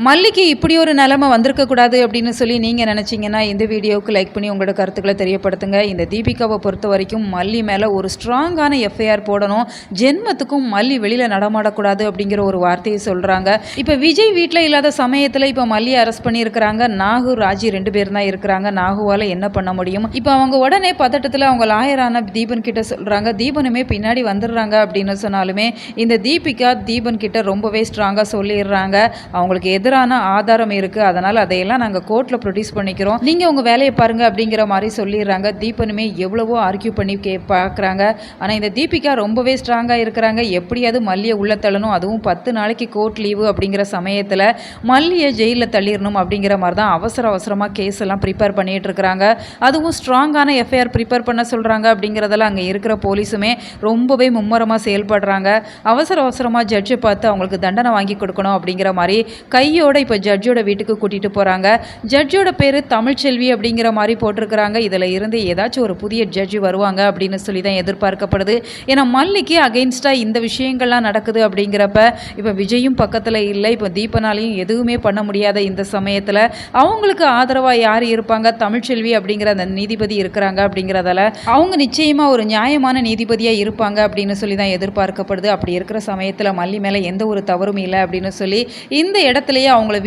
மல்லிக்கு இப்படி ஒரு நிலைமை வந்திருக்கக்கூடாது அப்படின்னு சொல்லி நீங்கள் நினச்சிங்கன்னா இந்த வீடியோவுக்கு லைக் பண்ணி உங்களோட கருத்துக்களை தெரியப்படுத்துங்க. இந்த தீபிகாவை பொறுத்த வரைக்கும் மல்லி மேலே ஒரு ஸ்ட்ராங்கான எஃப்ஐஆர் போடணும். ஜென்மத்துக்கும் மல்லி வெளியில் நடமாடக்கூடாது அப்படிங்கிற ஒரு வார்த்தையை சொல்கிறாங்க. இப்போ விஜய் வீட்டில் இல்லாத சமயத்தில் இப்போ மல்லியை அரெஸ்ட் பண்ணியிருக்கிறாங்க. நாகு ராஜி 2 பேர் தான் இருக்கிறாங்க. நாகுவால் என்ன பண்ண முடியும்? இப்போ அவங்க உடனே பதட்டத்தில் அவங்க லாயரான தீபன் கிட்ட சொல்கிறாங்க. தீபனுமே பின்னாடி வந்துடுறாங்க அப்படின்னு சொன்னாலுமே இந்த தீபிகா தீபன் கிட்ட ரொம்பவே ஸ்ட்ராங்காக சொல்லிடுறாங்க. அவங்களுக்கு எதிரான ஆதாரம் இருக்குது, அதனால் அதையெல்லாம் நாங்கள் கோர்ட்டில் ப்ரொடியூஸ் பண்ணிக்கிறோம், நீங்கள் உங்கள் வேலையை பாருங்கள் அப்படிங்கிற மாதிரி சொல்லிடுறாங்க. தீபனுமே எவ்வளவோ ஆர்கியூ பண்ணி பார்க்குறாங்க. ஆனால் இந்த தீபிகா ரொம்பவே ஸ்ட்ராங்காக இருக்கிறாங்க. எப்படியாவது மல்லியை உள்ள தள்ளணும், அதுவும் 10 நாளைக்கு கோர்ட் லீவு அப்படிங்கிற சமயத்தில் மல்லியை ஜெயிலில் தள்ளிடணும் அப்படிங்கிற மாதிரி தான் அவசரமாக கேஸ் எல்லாம் ப்ரிப்பேர் பண்ணிகிட்டு இருக்கிறாங்க. அதுவும் ஸ்ட்ராங்கான எஃப்ஐஆர் ப்ரிப்பேர் பண்ண சொல்கிறாங்க அப்படிங்கிறதெல்லாம் அங்கே இருக்கிற போலீஸுமே ரொம்பவே மும்முரமாக செயல்படுறாங்க. அவசரமாக ஜட்ஜை பார்த்து அவங்களுக்கு தண்டனை வாங்கி கொடுக்கணும் அப்படிங்கிற மாதிரி கையோட இப்போ ஜட்ஜோட வீட்டுக்கு கூட்டிகிட்டு போகிறாங்க. ஜட்ஜோட பேர் தமிழ்ச்செல்வி அப்படிங்கிற மாதிரி போட்டிருக்கிறாங்க. இதில் இருந்து ஏதாச்சும் ஒரு புதிய ஜட்ஜி வருவாங்க அப்படின்னு சொல்லி தான் எதிர்பார்க்கப்படுது. ஏன்னா மல்லிக்கு அகெயின்ஸ்டாக இந்த விஷயங்கள்லாம் நடக்குது அப்படிங்கிறப்ப இப்போ விஜயும் பக்கத்தில் இல்லை, இப்போ தீபனாலையும் எதுவுமே பண்ண முடியாத இந்த சமயத்தில் அவங்களுக்கு ஆதரவாக யார் இருப்பாங்க? தமிழ்ச்செல்வி அப்படிங்கிற அந்த நீதிபதி இருக்கிறாங்க. அப்படிங்கிறதால அவங்க நிச்சயமாக ஒரு நியாயமான நீதிபதியாக இருப்பாங்க அப்படின்னு சொல்லி தான் எதிர்பார்க்கப்படுது. அப்படி இருக்கிற சமயத்தில் மல்லி மேலே எந்த ஒரு தவறும் இல்லை அப்படின்னு சொல்லி இந்த இடத்துலையே அவங்கள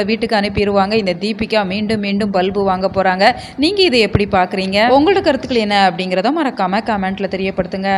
வீட்டுக்கு அனுப்பிடுவாங்க. இந்த தீபிகா மீண்டும் பல்பு வாங்க போகிறாங்க. நீங்கள் இதை எப்படி பார்க்குறீங்க? உங்களோட கருத்துக்கள் என்ன அப்படிங்கிறத மறக்காமல் கமெண்ட்டில் தெரியப்படுத்துங்க.